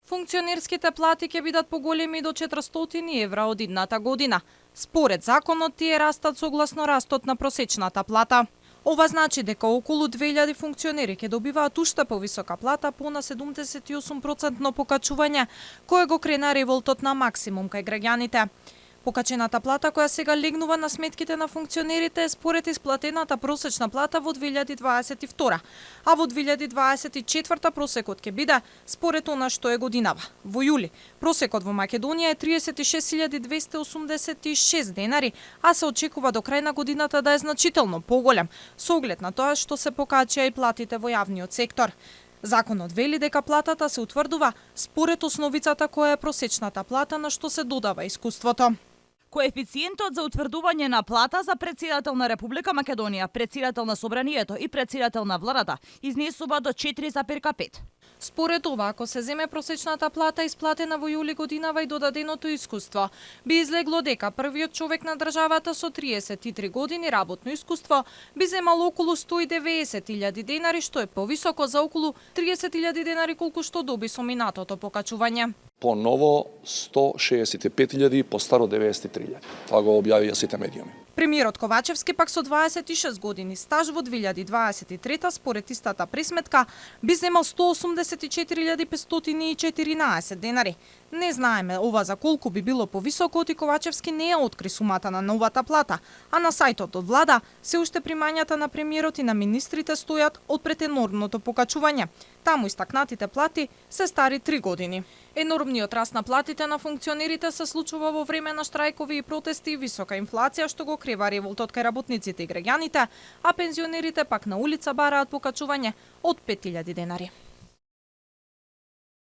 Функционерските плати ќе бидат поголеми до 400 евра од идната година. Според законот, тие растат согласно растот на просечната плата. Ова значи дека околу 2000 функционери ќе добиваат уште повисока плата по на 78% покачување, кое го крена револтот на максимум кај граѓаните. Покачената плата која сега легнува на сметките на функционерите е според исплатената просечна плата во 2022, а во 2024 просекот ќе биде според она што е годинава. Во јули просекот во Македонија е 36.286 денари, а се очекува до крај на годината да е значително поголем, со оглед на тоа што се покачија и платите во јавниот сектор. Законот вели дека платата се утврдува според основицата која е просечната плата на што се додава искуството. Коефициентот за утврдување на плата за председател на Република Македонија, председател на Собранието и председател на владата изнесува до 4,5. Според ова, ако се земе просечната плата исплатена во јули годинава и додаденото искуство, би излегло дека првиот човек на државата со 33 години работно искуство би земал околу 190.000 денари, што е повисоко за околу 30.000 денари колку што доби со минатото покачување. По ново 165.000, по старо 93.000. Тоа го објавија сите медиуми. Премиерот Ковачевски пак со 26 години стаж во 2023 според истата пресметка би земал 184.514 денари. Не знаеме ова за колку би било повисоко, оти Ковачевски не ја откри сумата на новата плата, а на сајтот од влада се уште примањата на премиерот и на министрите стојат од претенорното покачување. Таму истакнатите плати се стари 3 години. Енормниот раст на платите на функционерите се случува во време на штрајкови и протести и висока инфлација што го крева револтот кај работниците и граѓаните, а пензионерите пак на улица бараат покачување од 5.000 денари.